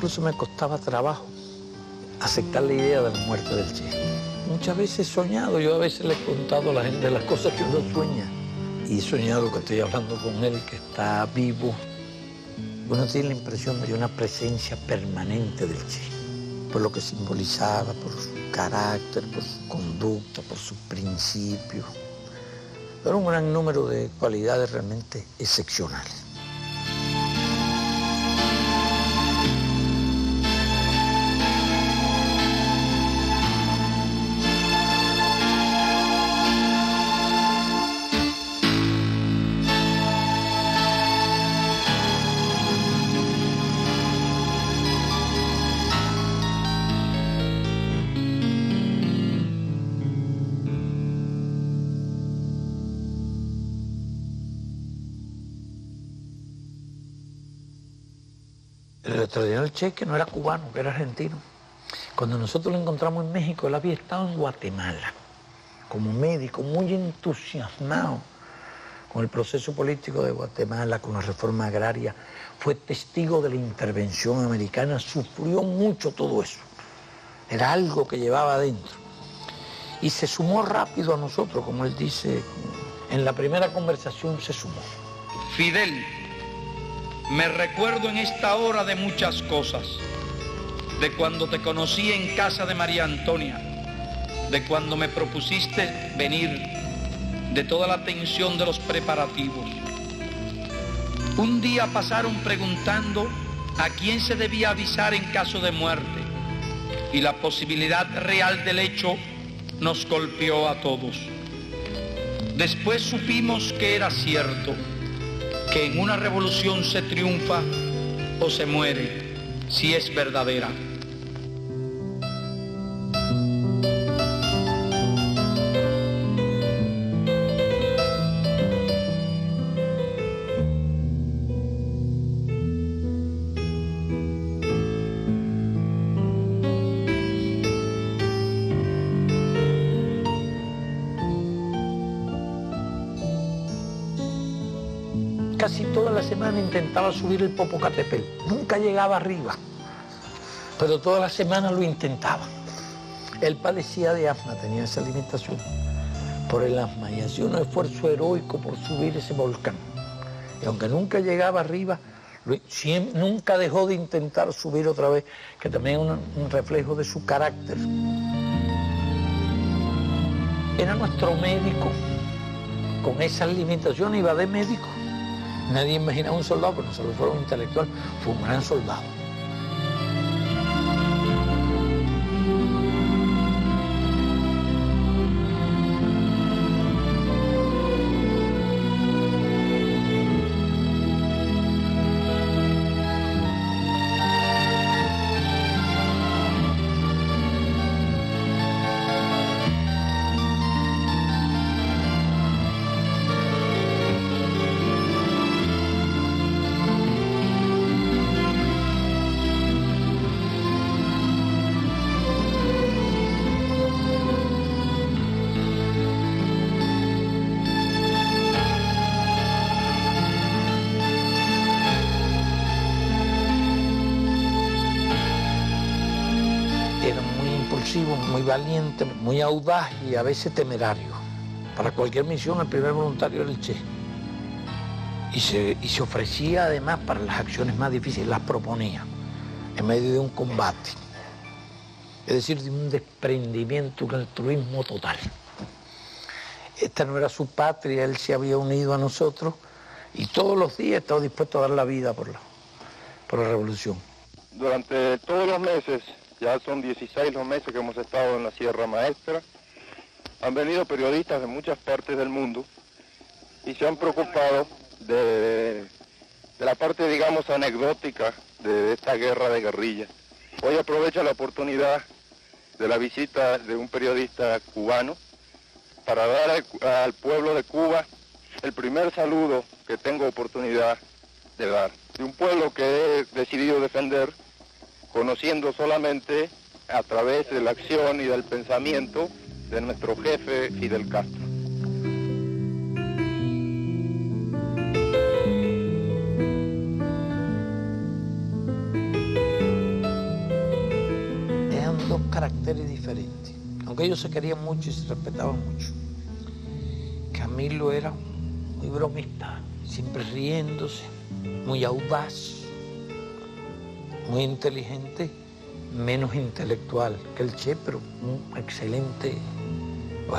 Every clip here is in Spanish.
incluso me costaba trabajo aceptar la idea de la muerte del Che. Muchas veces he soñado, yo a veces le he contado a la gente las cosas que uno sueña. Y he soñado que estoy hablando con él, que está vivo. Uno tiene la impresión de una presencia permanente del Che, por lo que simbolizaba, por su carácter, por su conducta, por sus principios. Era un gran número de cualidades realmente excepcionales. El extraordinario Che, que no era cubano, que era argentino. Cuando nosotros lo encontramos en México, él había estado en Guatemala como médico, muy entusiasmado con el proceso político de Guatemala, con la reforma agraria. Fue testigo de la intervención americana, sufrió mucho todo eso. Era algo que llevaba adentro. Y se sumó rápido a nosotros, como él dice, en la primera conversación se sumó. Fidel, me recuerdo en esta hora de muchas cosas, de cuando te conocí en casa de María Antonia, de cuando me propusiste venir, de toda la tensión de los preparativos. Un día pasaron preguntando a quién se debía avisar en caso de muerte, y la posibilidad real del hecho nos golpeó a todos. Después supimos que era cierto, que en una revolución se triunfa o se muere, si es verdadera. Casi toda la semana intentaba subir el Popocatépetl. Nunca llegaba arriba, pero toda la semana lo intentaba. Él padecía de asma, tenía esa limitación por el asma y hacía un esfuerzo heroico por subir ese volcán. Y aunque nunca llegaba arriba, nunca dejó de intentar subir otra vez, que también es un reflejo de su carácter. Era nuestro médico. Con esas limitaciones iba de médico. Nadie imaginaba un soldado, pero nosotros fuimos un intelectual, fue un gran soldado. Muy valiente, muy audaz y a veces temerario. Para cualquier misión el primer voluntario era el Che. Y se ofrecía además para las acciones más difíciles, las proponía en medio de un combate. Es decir, de un desprendimiento, un altruismo total. Esta no era su patria, él se había unido a nosotros y todos los días estaba dispuesto a dar la vida por la revolución. Durante todos los meses, ya son 16 los meses que hemos estado en la Sierra Maestra, han venido periodistas de muchas partes del mundo y se han preocupado de la parte, digamos, anecdótica de esta guerra de guerrilla. Hoy aprovecho la oportunidad de la visita de un periodista cubano para dar al pueblo de Cuba el primer saludo que tengo oportunidad de dar. De un pueblo que he decidido defender, conociendo solamente a través de la acción y del pensamiento de nuestro jefe Fidel Castro. caracteres diferentes, aunque ellos se querían mucho y se respetaban mucho. Camilo era muy bromista, siempre riéndose, muy audaz, muy inteligente, menos intelectual que el Che, pero un excelente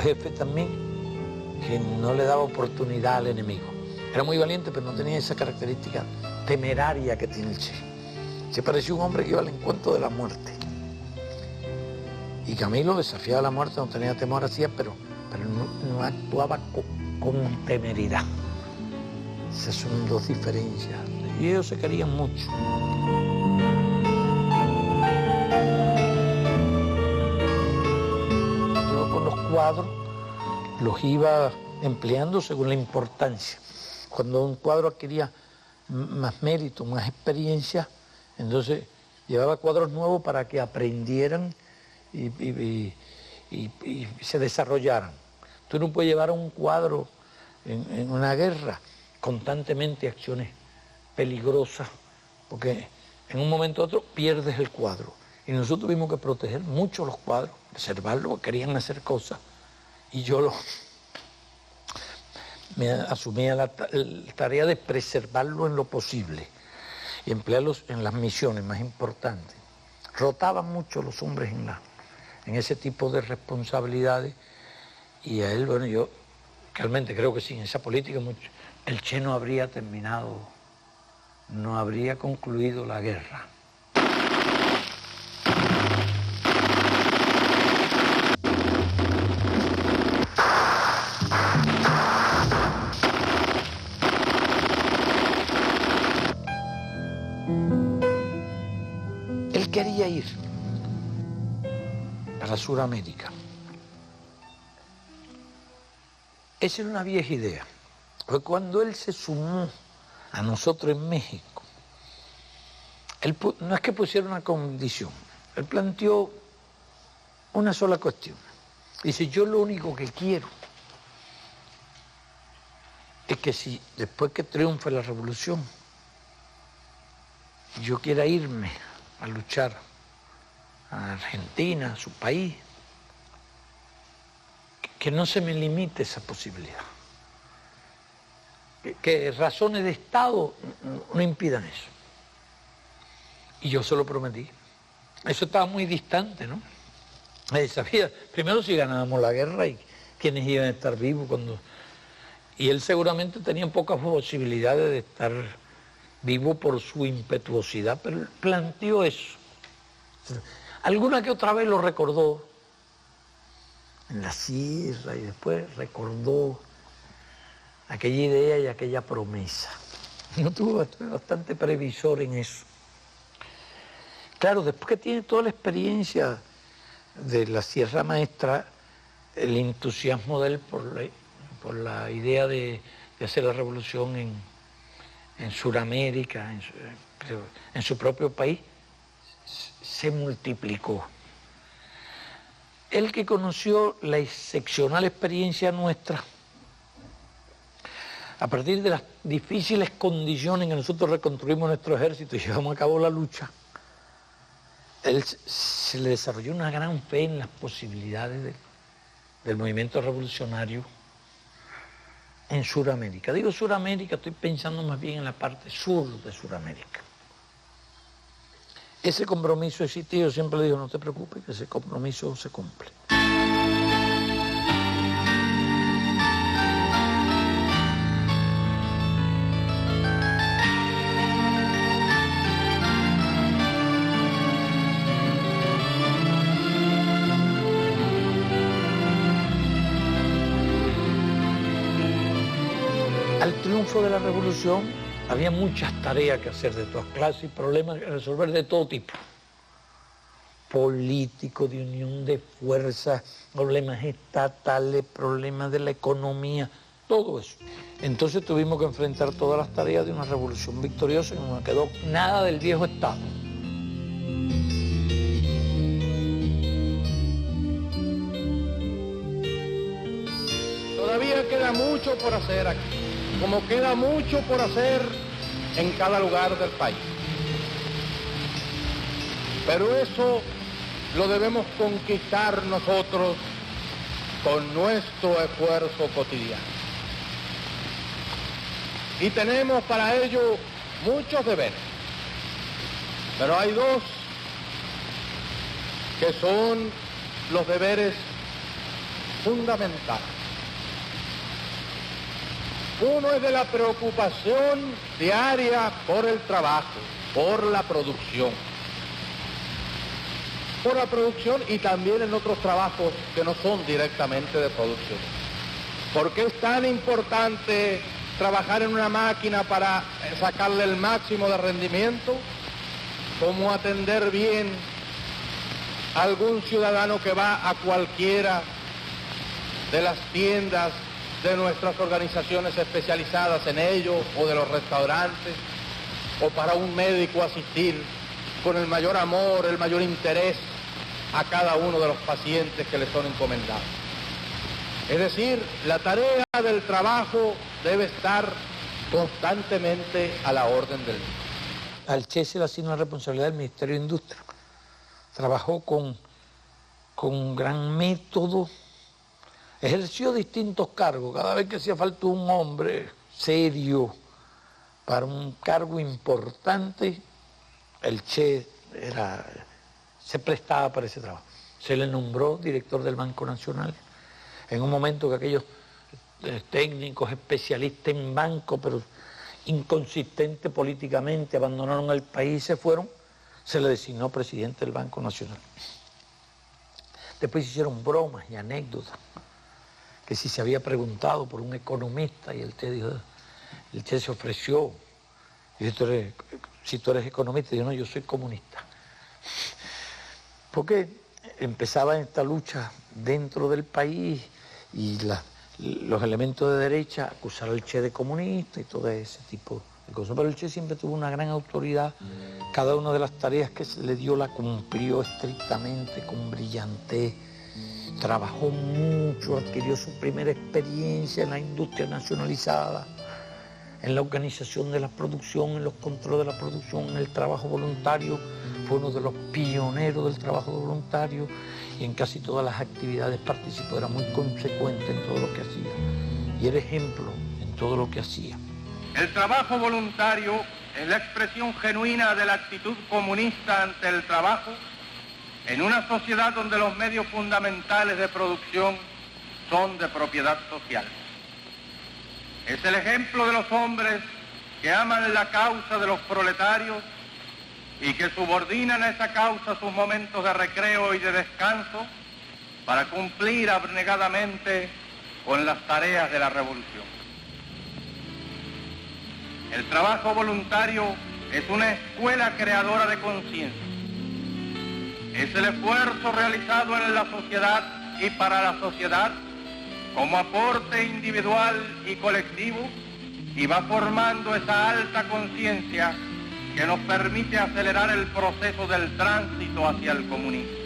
jefe también, que no le daba oportunidad al enemigo. Era muy valiente, pero no tenía esa característica temeraria que tiene el Che. Se parecía un hombre que iba al encuentro de la muerte. Y Camilo desafiaba la muerte, no tenía temor, hacía, pero no actuaba con temeridad. Esas son dos diferencias. Y ellos se querían mucho. Yo con los cuadros los iba empleando según la importancia. Cuando un cuadro adquiría más mérito, más experiencia, entonces llevaba cuadros nuevos para que aprendieran y se desarrollaran. Tú no puedes llevar un cuadro en una guerra constantemente acciones peligrosas, porque en un momento u otro pierdes el cuadro. Y nosotros tuvimos que proteger mucho los cuadros, preservarlos, querían hacer cosas. Y yo me asumía la tarea de preservarlo en lo posible y emplearlos en las misiones más importantes. Rotaban mucho los hombres en ese tipo de responsabilidades, y a él, bueno, yo realmente creo que sin esa política el Che no habría terminado, no habría concluido la guerra. Él quería ir para Sudamérica. Esa era una vieja idea. Porque cuando él se sumó a nosotros en México, él no es que pusiera una condición, él planteó una sola cuestión. Dice, yo lo único que quiero es que si después que triunfe la revolución, yo quiera irme a luchar a Argentina, a su país, que no se me limite esa posibilidad. Que razones de Estado no impidan eso. Y yo se lo prometí. Eso estaba muy distante, ¿no? Sabía, primero si ganábamos la guerra y quiénes iban a estar vivos cuando... Y él seguramente tenía pocas posibilidades de estar vivo por su impetuosidad, pero él planteó eso. Alguna que otra vez lo recordó en la sierra y después recordó aquella idea y aquella promesa. Yo tuve bastante previsor en eso. Claro, después que tiene toda la experiencia de la Sierra Maestra, el entusiasmo de él por la idea de hacer la revolución en Sudamérica, en su propio país, se multiplicó. Él que conoció la excepcional experiencia nuestra, a partir de las difíciles condiciones en que nosotros reconstruimos nuestro ejército y llevamos a cabo la lucha, él se le desarrolló una gran fe en las posibilidades del movimiento revolucionario en Sudamérica. Digo Sudamérica, estoy pensando más bien en la parte sur de Sudamérica. Ese compromiso existió, siempre le digo, no te preocupes, que ese compromiso se cumple. Al triunfo de la revolución había muchas tareas que hacer de todas clases y problemas que resolver de todo tipo. Político, de unión de fuerzas, problemas estatales, problemas de la economía, todo eso. Entonces tuvimos que enfrentar todas las tareas de una revolución victoriosa y no quedó nada del viejo Estado. Todavía queda mucho por hacer aquí, como queda mucho por hacer en cada lugar del país. Pero eso lo debemos conquistar nosotros con nuestro esfuerzo cotidiano. Y tenemos para ello muchos deberes, pero hay dos que son los deberes fundamentales. Uno es de la preocupación diaria por el trabajo, por la producción. Por la producción y también en otros trabajos que no son directamente de producción. ¿Por qué es tan importante trabajar en una máquina para sacarle el máximo de rendimiento? Como atender bien a algún ciudadano que va a cualquiera de las tiendas de nuestras organizaciones especializadas en ello, o de los restaurantes, o para un médico asistir con el mayor amor, el mayor interés a cada uno de los pacientes que le son encomendados. Es decir, la tarea del trabajo debe estar constantemente a la orden del día. Al Che se le asignó la responsabilidad del Ministerio de Industria. Trabajó con gran método, ejerció distintos cargos. Cada vez que hacía falta un hombre serio para un cargo importante, el Che se prestaba para ese trabajo. Se le nombró director del Banco Nacional, en un momento que aquellos técnicos, especialistas en banco, pero inconsistentes políticamente, abandonaron el país y se fueron, se le designó presidente del Banco Nacional. Después se hicieron bromas y anécdotas, que si se había preguntado por un economista, y el Che se ofreció, y dijo, si tú eres economista, yo no, yo soy comunista. Porque empezaba esta lucha dentro del país y los elementos de derecha acusar al Che de comunista y todo ese tipo de cosas. Pero el Che siempre tuvo una gran autoridad. Cada una de las tareas que se le dio la cumplió estrictamente, con brillantez. Trabajó mucho, adquirió su primera experiencia en la industria nacionalizada, en la organización de la producción, en los controles de la producción, en el trabajo voluntario. Fue uno de los pioneros del trabajo voluntario y en casi todas las actividades participó. Era muy consecuente en todo lo que hacía y era ejemplo en todo lo que hacía. El trabajo voluntario es la expresión genuina de la actitud comunista ante el trabajo en una sociedad donde los medios fundamentales de producción son de propiedad social. Es el ejemplo de los hombres que aman la causa de los proletarios y que subordinan a esa causa sus momentos de recreo y de descanso para cumplir abnegadamente con las tareas de la revolución. El trabajo voluntario es una escuela creadora de conciencia. Es el esfuerzo realizado en la sociedad y para la sociedad como aporte individual y colectivo, y va formando esa alta conciencia que nos permite acelerar el proceso del tránsito hacia el comunismo.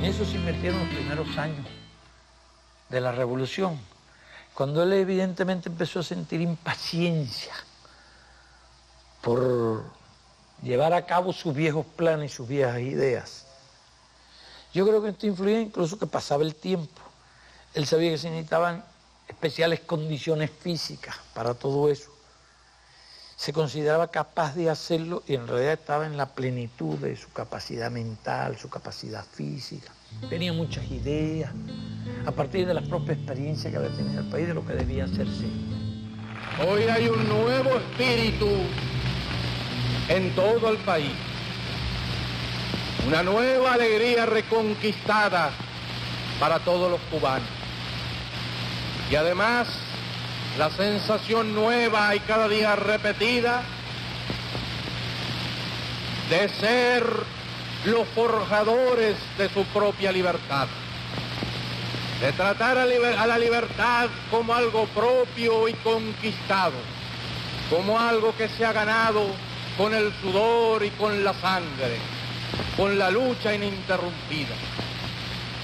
Eso se invirtieron los primeros años de la revolución, cuando él evidentemente empezó a sentir impaciencia por llevar a cabo sus viejos planes y sus viejas ideas. Yo creo que esto influía incluso que pasaba el tiempo. Él sabía que se necesitaban especiales condiciones físicas para todo eso. Se consideraba capaz de hacerlo y en realidad estaba en la plenitud de su capacidad mental, su capacidad física. Tenía muchas ideas, a partir de la propia experiencia que había tenido el país, de lo que debía hacerse. Hoy hay un nuevo espíritu en todo el país. Una nueva alegría reconquistada para todos los cubanos. Y además, la sensación nueva y cada día repetida de ser los forjadores de su propia libertad, de tratar a la libertad como algo propio y conquistado, como algo que se ha ganado con el sudor y con la sangre, con la lucha ininterrumpida,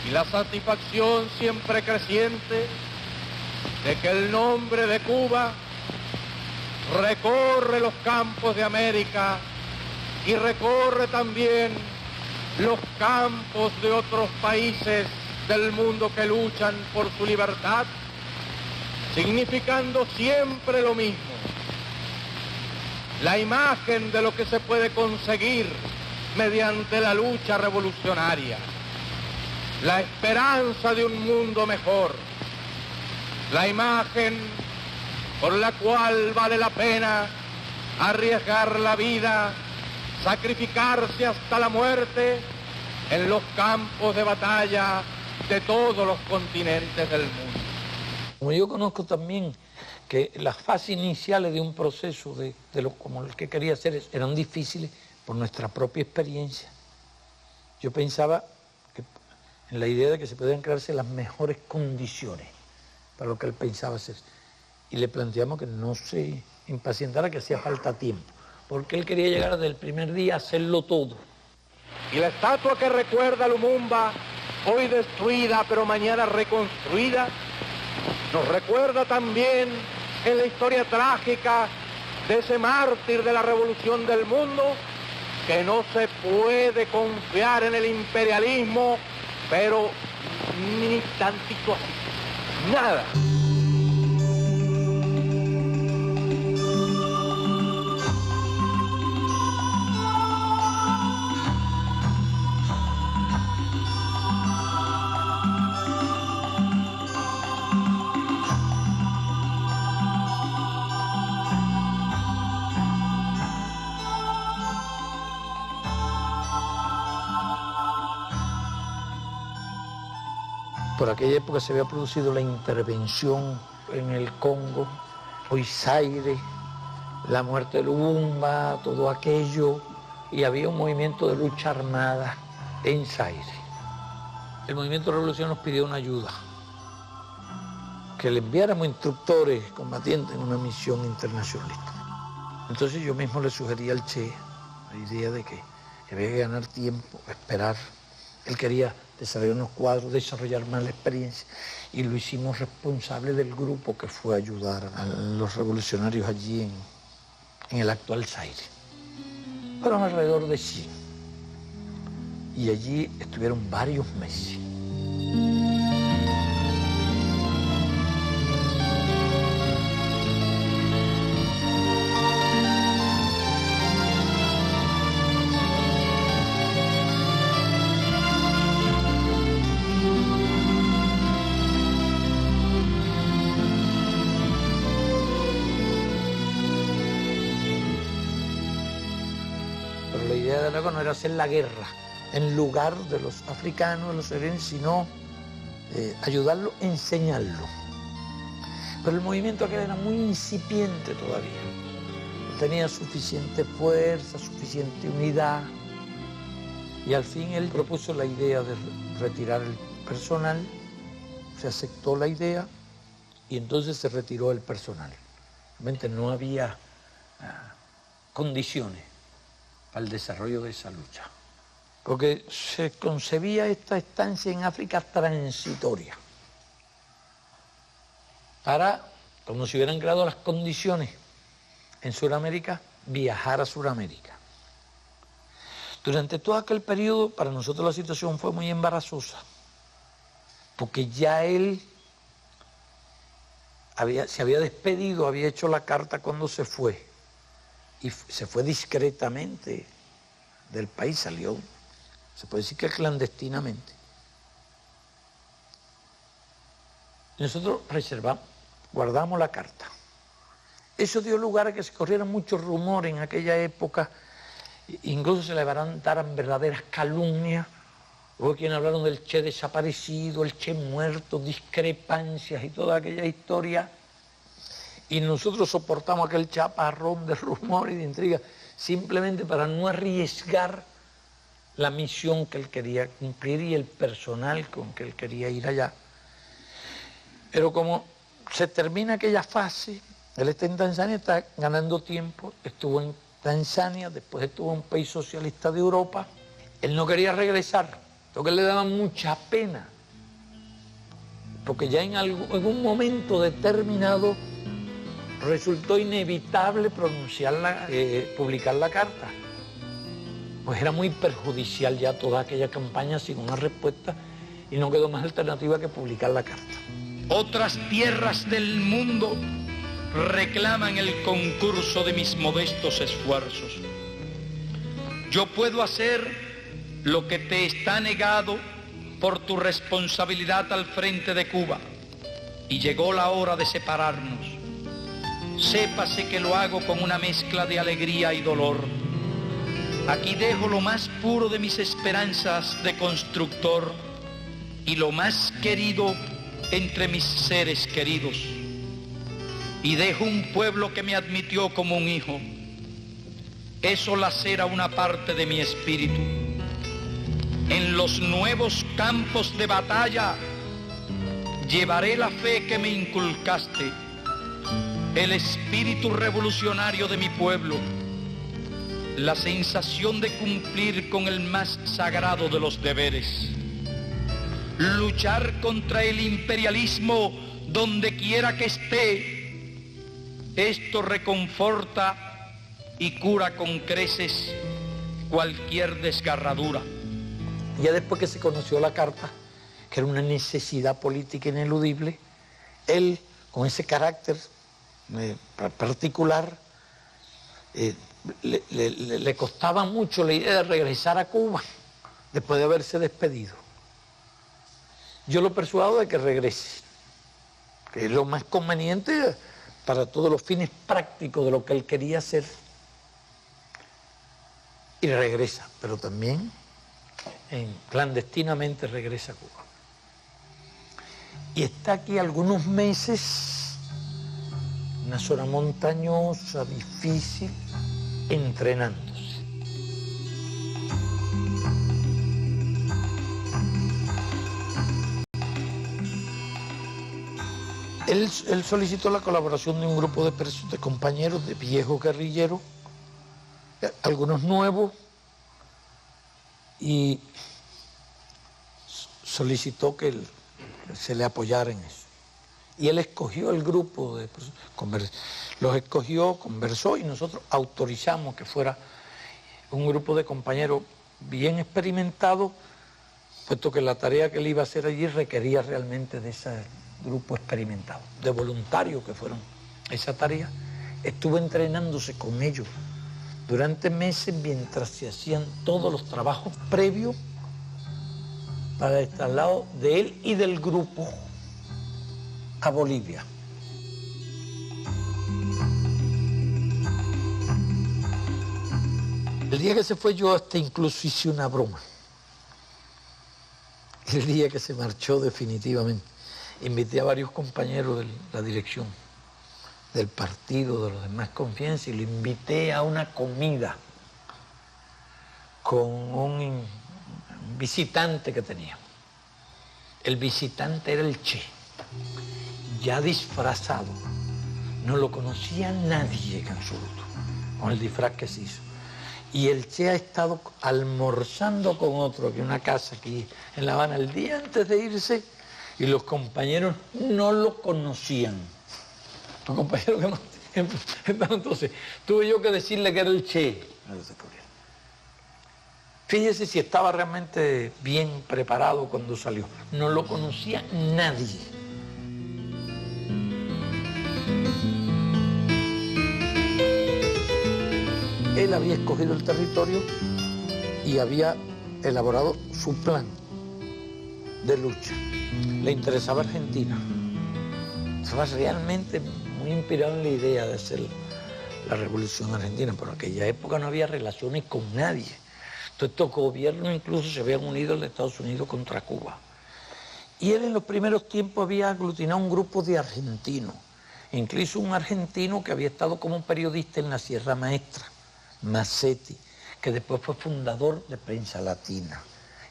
y la satisfacción siempre creciente de que el nombre de Cuba recorre los campos de América y recorre también los campos de otros países del mundo que luchan por su libertad, significando siempre lo mismo: la imagen de lo que se puede conseguir mediante la lucha revolucionaria, la esperanza de un mundo mejor, la imagen por la cual vale la pena arriesgar la vida, sacrificarse hasta la muerte en los campos de batalla de todos los continentes del mundo. Como yo conozco también que las fases iniciales de un proceso como el que quería hacer eran difíciles por nuestra propia experiencia, yo pensaba en la idea de que se podían crearse las mejores condiciones para lo que él pensaba hacer. Y le planteamos que no se impacientara, que hacía falta tiempo, porque él quería llegar desde el primer día a hacerlo todo. Y la estatua que recuerda a Lumumba, hoy destruida pero mañana reconstruida, nos recuerda también en la historia trágica de ese mártir de la revolución del mundo, que no se puede confiar en el imperialismo, pero ni tantito así, nada. Por aquella época se había producido la intervención en el Congo, hoy Zaire, la muerte de Lumumba, todo aquello, y había un movimiento de lucha armada en Zaire. El movimiento de revolución nos pidió una ayuda, que le enviáramos instructores combatientes en una misión internacionalista. Entonces yo mismo le sugerí al Che la idea de que había que ganar tiempo, esperar. Él quería desarrollar unos cuadros, desarrollar más la experiencia, y lo hicimos responsable del grupo que fue a ayudar a los revolucionarios allí en el actual Zaire. Fueron alrededor de 100, y allí estuvieron varios meses. No era hacer la guerra en lugar de los africanos, de los saharianos, sino ayudarlo, enseñarlo. Pero el movimiento aquel era muy incipiente todavía. No tenía suficiente fuerza, suficiente unidad. Y al fin él propuso la idea de retirar el personal, se aceptó la idea y entonces se retiró el personal. Realmente no había condiciones para el desarrollo de esa lucha, porque se concebía esta estancia en África transitoria, para, como si hubieran creado las condiciones en Sudamérica, viajar a Sudamérica. Durante todo aquel periodo, para nosotros la situación fue muy embarazosa, porque ya él se había despedido, había hecho la carta cuando se fue, y se fue discretamente del país, salió, se puede decir que clandestinamente. Y nosotros guardamos la carta. Eso dio lugar a que se corrieran muchos rumores en aquella época Incluso se levantaron verdaderas calumnias. Hubo quienes hablaron del Che desaparecido, el Che muerto, discrepancias y toda aquella historia. Y nosotros soportamos aquel chaparrón de rumor y de intriga simplemente para no arriesgar la misión que él quería cumplir y el personal con que él quería ir allá. Pero como se termina aquella fase, él está en Tanzania, está ganando tiempo, estuvo en Tanzania, después estuvo en un país socialista de Europa, él no quería regresar, lo que le daba mucha pena, porque ya en un momento determinado resultó inevitable publicar la carta. Pues era muy perjudicial ya toda aquella campaña sin una respuesta y no quedó más alternativa que publicar la carta. Otras tierras del mundo reclaman el concurso de mis modestos esfuerzos. Yo puedo hacer lo que te está negado por tu responsabilidad al frente de Cuba y llegó la hora de separarnos. Sépase que lo hago con una mezcla de alegría y dolor. Aquí dejo lo más puro de mis esperanzas de constructor y lo más querido entre mis seres queridos. Y dejo un pueblo que me admitió como un hijo. Eso lacera una parte de mi espíritu. En los nuevos campos de batalla llevaré la fe que me inculcaste, el espíritu revolucionario de mi pueblo, la sensación de cumplir con el más sagrado de los deberes, luchar contra el imperialismo donde quiera que esté. Esto reconforta y cura con creces cualquier desgarradura. Ya después que se conoció la carta, que era una necesidad política ineludible, él, con ese carácter particular, le costaba mucho la idea de regresar a Cuba después de haberse despedido. Yo lo persuado de que regrese, que es lo más conveniente para todos los fines prácticos de lo que él quería hacer. Y regresa, pero también clandestinamente regresa a Cuba. Y está aquí algunos meses, una zona montañosa, difícil, entrenándose. Él solicitó la colaboración de un grupo de compañeros, de viejos guerrilleros, algunos nuevos, y solicitó que se le apoyara en eso. Y él escogió el grupo, los escogió, conversó y nosotros autorizamos que fuera un grupo de compañeros bien experimentados, puesto que la tarea que él iba a hacer allí requería realmente de ese grupo experimentado, de voluntarios que fueron esa tarea. Estuvo entrenándose con ellos durante meses mientras se hacían todos los trabajos previos para el traslado de él y del grupo a Bolivia. El día que se fue yo hasta incluso hice una broma. El día que se marchó definitivamente, invité a varios compañeros de la dirección del partido, de los demás confianza, y lo invité a una comida con un visitante que tenía. El visitante era el Che, ya disfrazado. No lo conocía nadie en absoluto, con el disfraz que se hizo. Y el Che ha estado almorzando con otro en una casa aquí en La Habana el día antes de irse, y los compañeros no lo conocían. Los compañeros que más tiempo estaban, entonces tuve yo que decirle que era el Che. Fíjese si estaba realmente bien preparado cuando salió. No lo conocía nadie. Él había escogido el territorio y había elaborado su plan de lucha. Le interesaba Argentina. Estaba realmente muy inspirado en la idea de hacer la Revolución Argentina, pero en aquella época no había relaciones con nadie. Entonces estos gobiernos incluso se habían unido al de Estados Unidos contra Cuba. Y él en los primeros tiempos había aglutinado un grupo de argentinos, incluso un argentino que había estado como periodista en la Sierra Maestra, Massetti, que después fue fundador de Prensa Latina.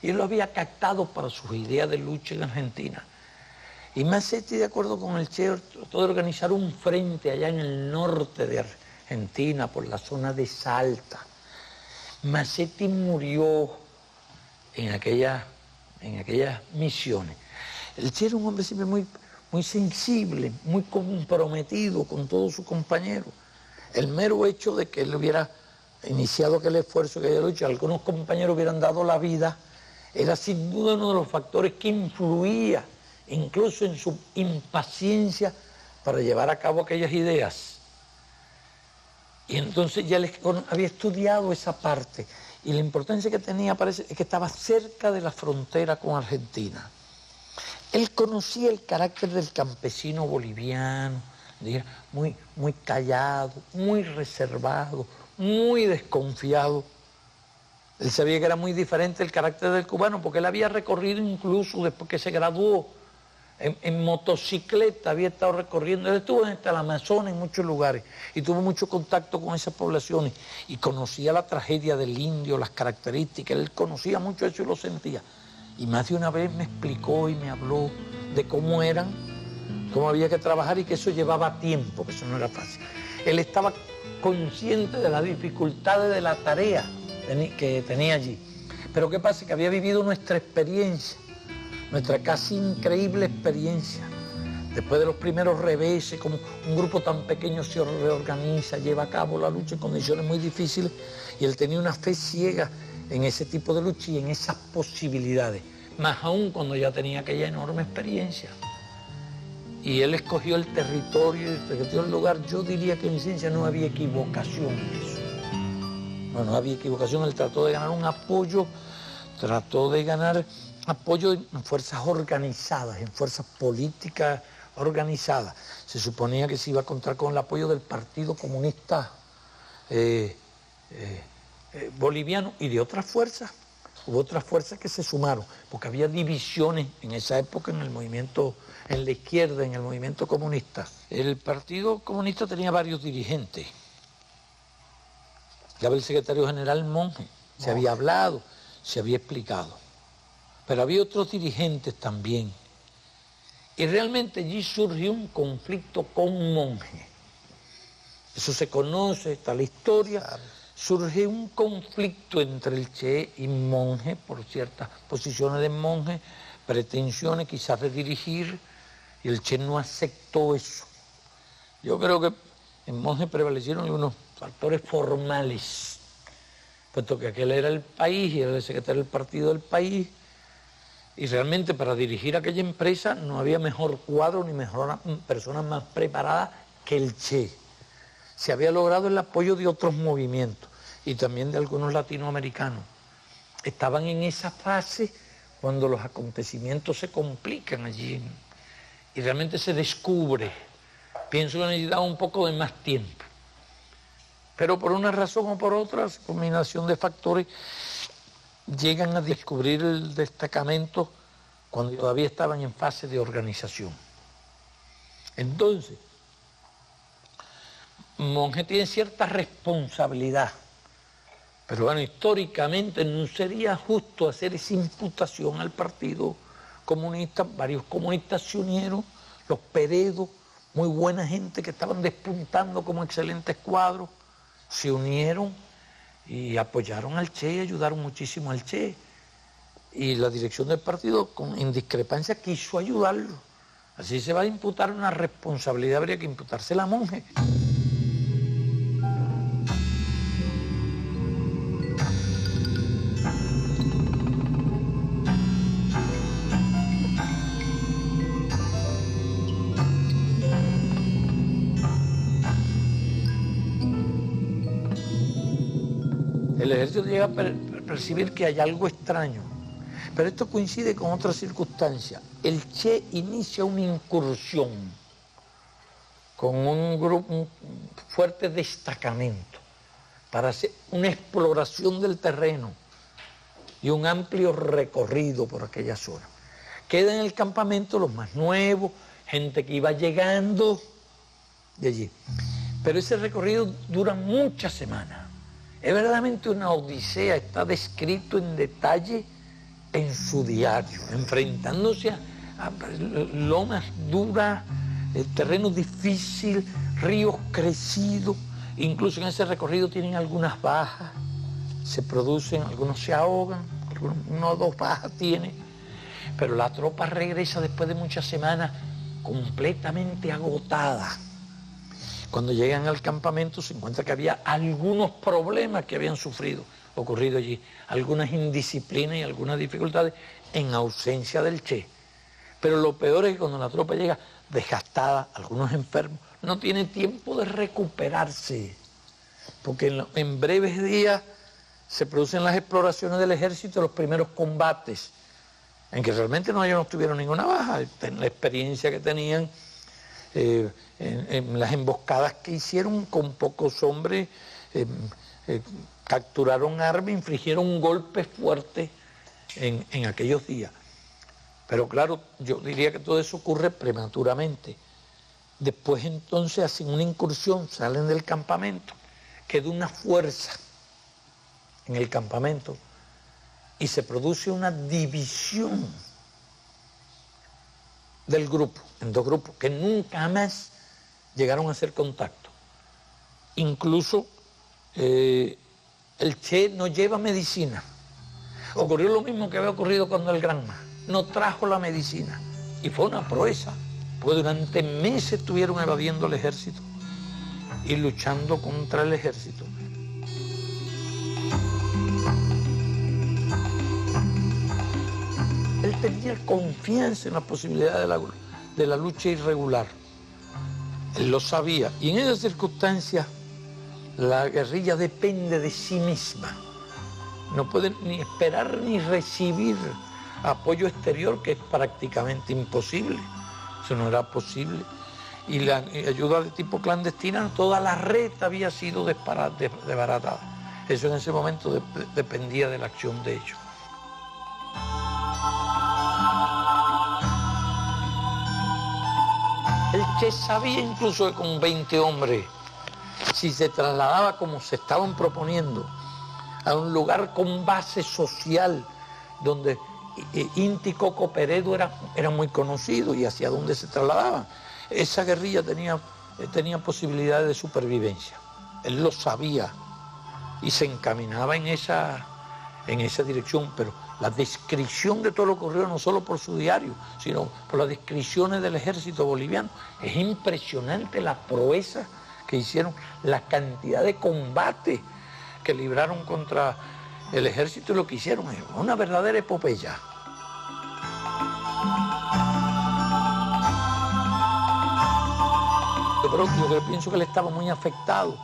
Y él lo había captado para sus ideas de lucha en Argentina. Y Massetti, de acuerdo con el Che, trató de organizar un frente allá en el norte de Argentina, por la zona de Salta. Massetti murió en aquellas misiones. El Che era un hombre siempre muy sensible, muy comprometido con todos sus compañeros. El mero hecho de que él hubiera iniciado aquel esfuerzo, aquella lucha, algunos compañeros hubieran dado la vida, era sin duda uno de los factores que influía incluso en su impaciencia para llevar a cabo aquellas ideas. Y entonces ya él había estudiado esa parte, y la importancia que tenía, parece, es que estaba cerca de la frontera con Argentina. Él conocía el carácter del campesino boliviano, muy callado, muy reservado, muy desconfiado. Él sabía que era muy diferente el carácter del cubano, porque él había recorrido incluso después que se graduó en motocicleta, había estado recorriendo. Él estuvo en el Amazonas, en muchos lugares, y tuvo mucho contacto con esas poblaciones, y conocía la tragedia del indio, las características. Él conocía mucho eso y lo sentía. Y más de una vez me explicó y me habló de cómo eran, cómo había que trabajar, y que eso llevaba tiempo, que eso no era fácil. Él estaba consciente de las dificultades de la tarea que tenía allí. Pero ¿qué pasa? Que había vivido nuestra experiencia, nuestra casi increíble experiencia. Después de los primeros reveses, como un grupo tan pequeño se reorganiza, lleva a cabo la lucha en condiciones muy difíciles, y él tenía una fe ciega en ese tipo de lucha y en esas posibilidades, más aún cuando ya tenía aquella enorme experiencia. Y él escogió el territorio, escogió el lugar. Yo diría que en ciencia no había equivocación en eso. No había equivocación. Él trató de ganar un apoyo, trató de ganar apoyo en fuerzas organizadas, en fuerzas políticas organizadas. Se suponía que se iba a contar con el apoyo del Partido Comunista boliviano y de otras fuerzas. Hubo otras fuerzas que se sumaron, porque había divisiones en esa época en el movimiento, en la izquierda, en el movimiento comunista. El Partido Comunista tenía varios dirigentes. Ya el secretario general Monge, se había hablado, se había explicado. Pero había otros dirigentes también. Y realmente allí surgió un conflicto con Monge. Eso se conoce, está la historia. Surge un conflicto entre el Che y Monge por ciertas posiciones de Monge, pretensiones quizás de dirigir, y el Che no aceptó eso. Yo creo que en Monge prevalecieron unos factores formales, puesto que aquel era el país y era el secretario del partido del país, y realmente para dirigir aquella empresa no había mejor cuadro ni mejor persona más preparada que el Che. Se había logrado el apoyo de otros movimientos y también de algunos latinoamericanos. Estaban en esa fase cuando los acontecimientos se complican allí y realmente se descubre. Pienso que necesitaba un poco de más tiempo. Pero por una razón o por otra, combinación de factores, llegan a descubrir el destacamento cuando todavía estaban en fase de organización. Entonces, Monge tiene cierta responsabilidad, pero bueno, históricamente no sería justo hacer esa imputación al Partido Comunista. Varios comunistas se unieron, los Peredo, muy buena gente que estaban despuntando como excelentes cuadros, se unieron y apoyaron al Che y ayudaron muchísimo al Che. Y la dirección del partido, en discrepancia, quiso ayudarlo. Así se va a imputar una responsabilidad, habría que imputársela a Monge. El ejército llega a percibir que hay algo extraño, pero esto coincide con otra circunstancia. El Che inicia una incursión con un fuerte destacamento para hacer una exploración del terreno y un amplio recorrido por aquella zona. Quedan en el campamento los más nuevos, gente que iba llegando de allí. Pero ese recorrido dura muchas semanas. Es verdaderamente una odisea, está descrito en detalle en su diario, enfrentándose a lomas duras, terreno difícil, ríos crecidos. Incluso en ese recorrido tienen algunas bajas, se producen, algunos se ahogan, uno o dos bajas tiene, pero la tropa regresa después de muchas semanas completamente agotada. Cuando llegan al campamento se encuentra que había algunos problemas que habían ocurrido allí, algunas indisciplinas y algunas dificultades en ausencia del Che. Pero lo peor es que cuando la tropa llega desgastada, algunos enfermos, no tiene tiempo de recuperarse, porque en breves días se producen las exploraciones del ejército, los primeros combates, en que realmente ellos no tuvieron ninguna baja, la experiencia que tenían en las emboscadas que hicieron con pocos hombres, capturaron armas, infligieron un golpe fuerte en aquellos días. Pero claro, yo diría que todo eso ocurre prematuramente. Después entonces hacen una incursión, salen del campamento, queda una fuerza en el campamento y se produce una división del grupo, en dos grupos, que nunca más llegaron a hacer contacto. Incluso el Che no lleva medicina. Ocurrió lo mismo que había ocurrido cuando el Granma no trajo la medicina. Y fue una proeza, pues durante meses estuvieron evadiendo el ejército y luchando contra el ejército. Él tenía confianza en la posibilidad de la lucha irregular. Él lo sabía. Y en esas circunstancias, la guerrilla depende de sí misma. No puede ni esperar ni recibir apoyo exterior, que es prácticamente imposible. Eso no era posible. Y la ayuda de tipo clandestina, toda la red había sido desbaratada. Eso en ese momento dependía de la acción de ellos. El Che sabía incluso que con 20 hombres, si se trasladaba como se estaban proponiendo, a un lugar con base social, donde Inti Coco Peredo era muy conocido y hacia dónde se trasladaban, esa guerrilla tenía posibilidades de supervivencia. Él lo sabía y se encaminaba en esa dirección, pero la descripción de todo lo que ocurrió, no solo por su diario, sino por las descripciones del ejército boliviano, es impresionante la proeza que hicieron, la cantidad de combates que libraron contra el ejército y lo que hicieron. Es una verdadera epopeya. Yo pienso que él estaba muy afectado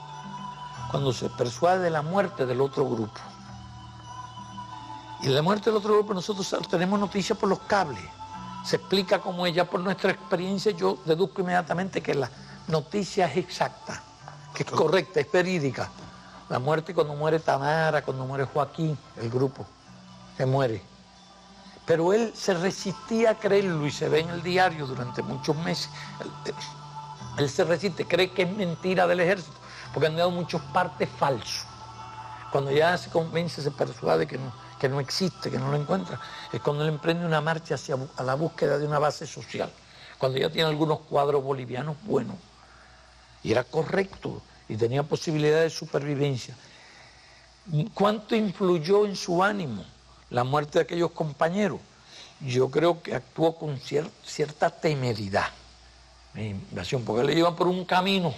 cuando se persuade de la muerte del otro grupo. Y de la muerte del otro grupo nosotros tenemos noticias por los cables. Se explica cómo ella, por nuestra experiencia, yo deduzco inmediatamente que la noticia es exacta, que es correcta, es verídica. La muerte, cuando muere Tamara, cuando muere Joaquín, el grupo se muere. Pero él se resistía a creerlo y se ve en el diario durante muchos meses. Él se resiste, cree que es mentira del ejército, porque han dado muchos partes falsos. Cuando ya se convence, se persuade que no existe, que no lo encuentra, es cuando él emprende una marcha a la búsqueda de una base social, cuando ya tiene algunos cuadros bolivianos buenos. Y era correcto y tenía posibilidad de supervivencia. ¿Cuánto influyó en su ánimo la muerte de aquellos compañeros? Yo creo que actuó con cierta temeridad, porque le iban por un camino.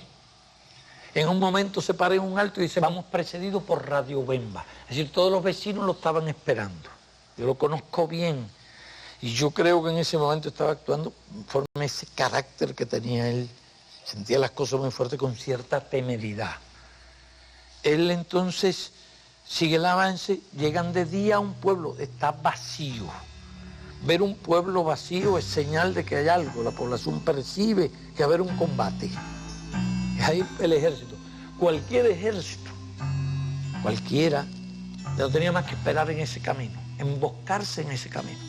En un momento se para en un alto y dice: vamos precedidos por Radio Bemba. Es decir, todos los vecinos lo estaban esperando. Yo lo conozco bien. Y yo creo que en ese momento estaba actuando conforme a ese carácter que tenía él. Sentía las cosas muy fuertes, con cierta temeridad. Él entonces sigue el avance, llegan de día a un pueblo, está vacío. Ver un pueblo vacío es señal de que hay algo, la población percibe que va a haber un combate. ahí el ejército. Cualquier ejército, cualquiera, no tenía más que esperar en ese camino, emboscarse en ese camino.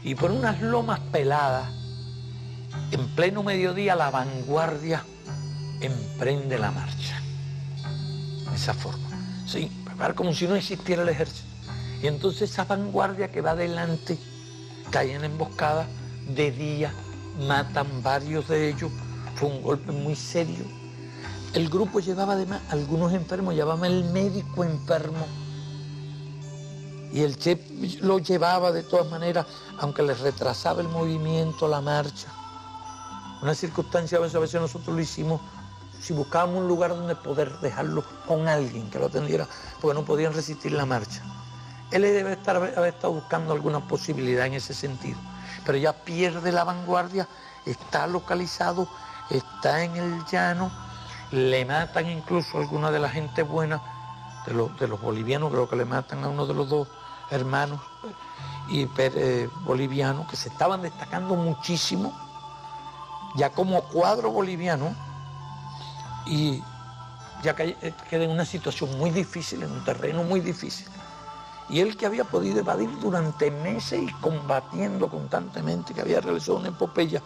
Y por unas lomas peladas, en pleno mediodía, la vanguardia emprende la marcha. De esa forma. Sí, preparar como si no existiera el ejército. Y entonces esa vanguardia que va adelante cae en emboscada de día, matan varios de ellos. Fue un golpe muy serio. El grupo llevaba además algunos enfermos, llevaba el médico enfermo. Y el Che lo llevaba de todas maneras, aunque les retrasaba el movimiento, la marcha. Una circunstancia, a veces nosotros lo hicimos, si buscábamos un lugar donde poder dejarlo con alguien que lo atendiera, porque no podían resistir la marcha. Él debe haber estado buscando alguna posibilidad en ese sentido, pero ya pierde la vanguardia, está localizado, está en el llano, le matan incluso a alguna de la gente buena, de los bolivianos, creo que le matan a uno de los dos hermanos bolivianos, que se estaban destacando muchísimo, ya como cuadro boliviano, y ya queda en una situación muy difícil, en un terreno muy difícil. Y él, que había podido evadir durante meses y combatiendo constantemente, que había realizado una epopeya,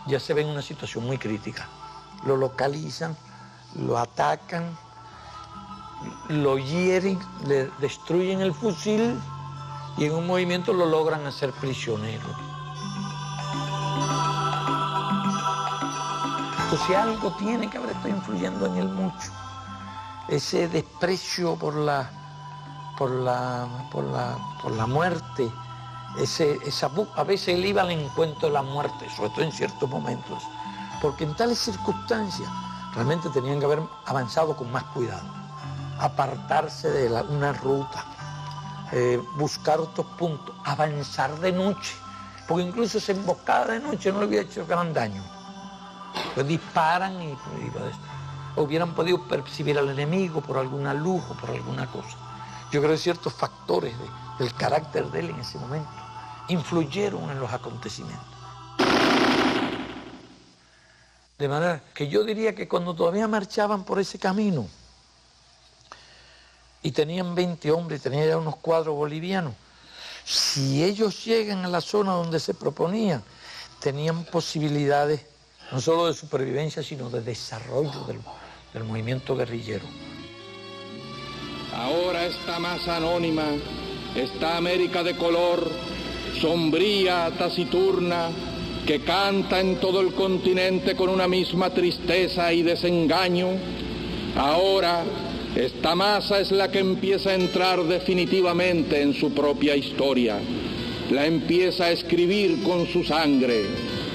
ya se ve en una situación muy crítica. Lo localizan, lo atacan, lo hieren, le destruyen el fusil y en un movimiento lo logran hacer prisionero. Entonces algo tiene que haber estado influyendo en él mucho. Ese desprecio por la muerte, a veces él iba al encuentro de la muerte, sobre todo en ciertos momentos, porque en tales circunstancias realmente tenían que haber avanzado con más cuidado, apartarse de una ruta, buscar otros puntos, avanzar de noche, porque incluso esa emboscada de noche no le había hecho gran daño. Pues disparan y hubieran podido percibir al enemigo por alguna luz o por alguna cosa. Yo creo que ciertos factores del carácter de él en ese momento influyeron en los acontecimientos. De manera que yo diría que cuando todavía marchaban por ese camino y tenían 20 hombres, tenían ya unos cuadros bolivianos, si ellos llegan a la zona donde se proponían, tenían posibilidades no solo de supervivencia, sino de desarrollo del movimiento guerrillero. Ahora esta masa anónima, esta América de color, sombría, taciturna, que canta en todo el continente con una misma tristeza y desengaño, ahora esta masa es la que empieza a entrar definitivamente en su propia historia, la empieza a escribir con su sangre,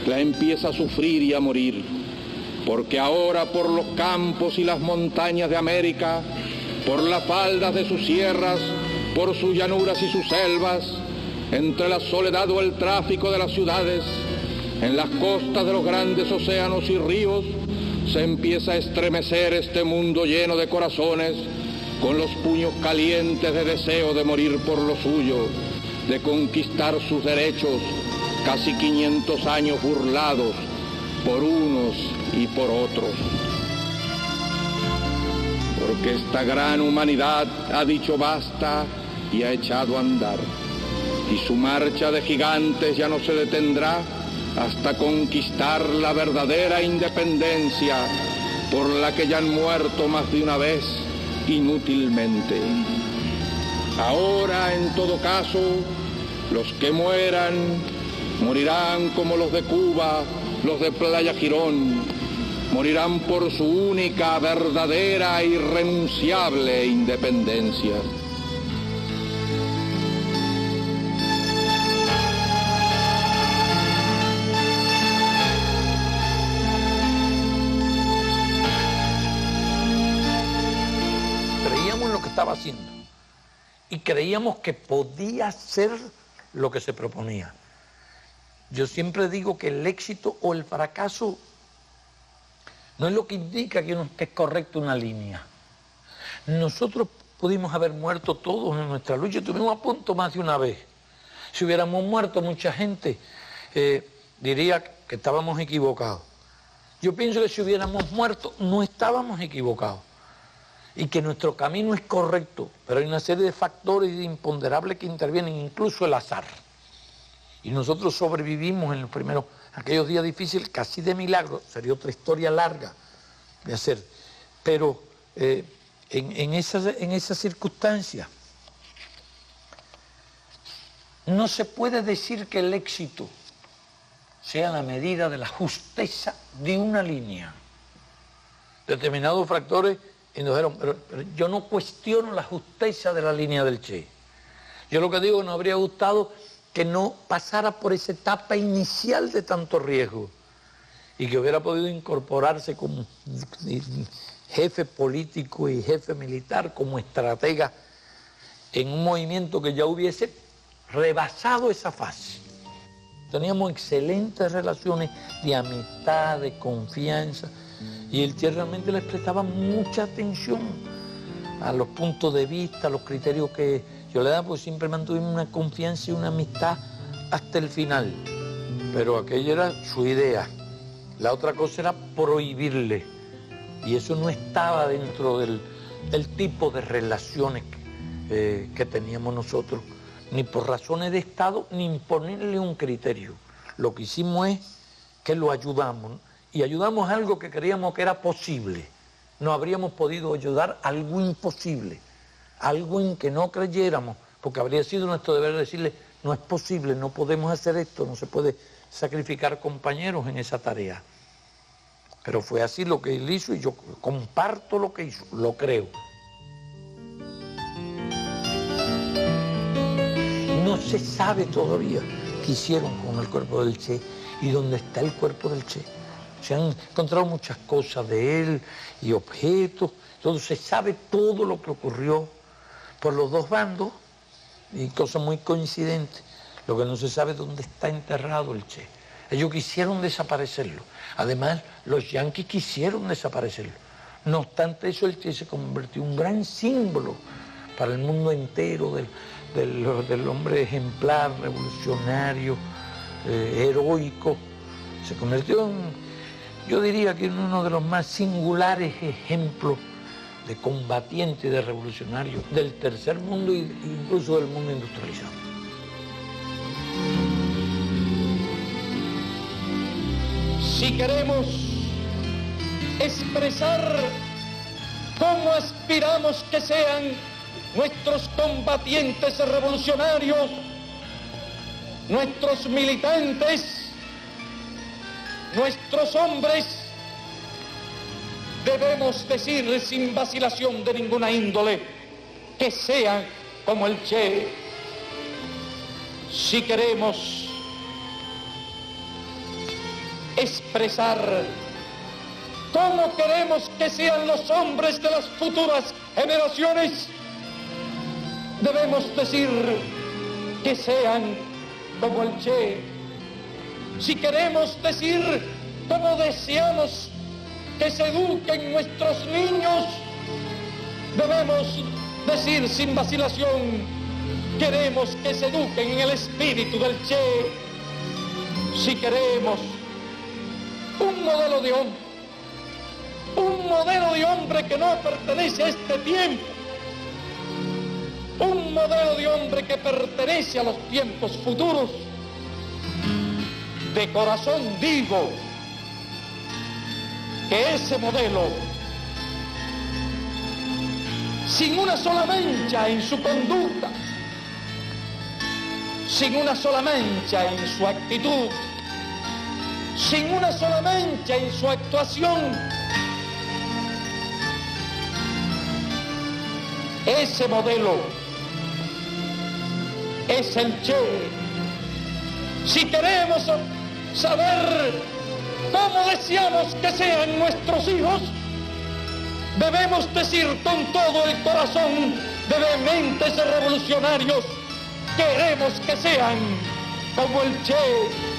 la empieza a sufrir y a morir, porque ahora por los campos y las montañas de América, por las faldas de sus sierras, por sus llanuras y sus selvas, entre la soledad o el tráfico de las ciudades, en las costas de los grandes océanos y ríos, se empieza a estremecer este mundo lleno de corazones, con los puños calientes de deseo de morir por lo suyo, de conquistar sus derechos, casi 500 años burlados por unos y por otros. Porque esta gran humanidad ha dicho basta y ha echado a andar, y su marcha de gigantes ya no se detendrá hasta conquistar la verdadera independencia por la que ya han muerto más de una vez inútilmente. Ahora, en todo caso, los que mueran morirán como los de Cuba, los de Playa Girón, morirán por su única, verdadera e irrenunciable independencia. Creíamos en lo que estaba haciendo y creíamos que podía ser lo que se proponía. Yo siempre digo que el éxito o el fracaso no es lo que indica que es correcta una línea. Nosotros pudimos haber muerto todos en nuestra lucha, estuvimos a punto más de una vez. Si hubiéramos muerto mucha gente, diría que estábamos equivocados. Yo pienso que si hubiéramos muerto no estábamos equivocados y que nuestro camino es correcto, pero hay una serie de factores imponderables que intervienen, incluso el azar. Y nosotros sobrevivimos en los primeros, aquellos días difíciles, casi de milagro, sería otra historia larga de hacer. Pero en esas circunstancias no se puede decir que el éxito sea la medida de la justeza de una línea. Determinados factores indujeron, pero yo no cuestiono la justeza de la línea del Che. Yo lo que digo, nos habría gustado que no pasara por esa etapa inicial de tanto riesgo y que hubiera podido incorporarse como jefe político y jefe militar, como estratega, en un movimiento que ya hubiese rebasado esa fase. Teníamos excelentes relaciones de amistad, de confianza, y el Che realmente les prestaba mucha atención a los puntos de vista, a los criterios que yo le daba, porque siempre mantuvimos una confianza y una amistad hasta el final. Pero aquella era su idea. La otra cosa era prohibirle, y eso no estaba dentro del tipo de relaciones que teníamos nosotros, ni por razones de Estado, ni imponerle un criterio. Lo que hicimos es que lo ayudamos, y ayudamos a algo que creíamos que era posible. No habríamos podido ayudar a algo imposible, algo en que no creyéramos, porque habría sido nuestro deber decirle, no es posible, no podemos hacer esto, no se puede sacrificar compañeros en esa tarea. Pero fue así lo que él hizo, y yo comparto lo que hizo, lo creo. No se sabe todavía qué hicieron con el cuerpo del Che y dónde está el cuerpo del Che. Se han encontrado muchas cosas de él y objetos, entonces se sabe todo lo que ocurrió por los dos bandos y cosas muy coincidentes. Lo que no se sabe es dónde está enterrado el Che. Ellos quisieron desaparecerlo. Además, los yanquis quisieron desaparecerlo. No obstante eso, el Che se convirtió en un gran símbolo para el mundo entero del hombre ejemplar, revolucionario, heroico. Se convirtió en, yo diría que en uno de los más singulares ejemplos de combatiente y de revolucionario del tercer mundo e incluso del mundo industrializado. Si queremos expresar cómo aspiramos que sean nuestros combatientes revolucionarios, nuestros militantes, nuestros hombres, debemos decir sin vacilación de ninguna índole que sean como el Che. Si queremos expresar cómo queremos que sean los hombres de las futuras generaciones, debemos decir que sean como el Che. Si queremos decir cómo deseamos que se eduquen nuestros niños, debemos decir sin vacilación, queremos que se eduquen en el espíritu del Che. Si queremos un modelo de hombre que no pertenece a este tiempo, un modelo de hombre que pertenece a los tiempos futuros, de corazón digo que ese modelo, sin una sola mancha en su conducta, sin una sola mancha en su actitud, sin una sola mancha en su actuación, ese modelo es el Che. Si queremos saber cómo deseamos que sean nuestros hijos, debemos decir con todo el corazón de vehementes revolucionarios, queremos que sean como el Che.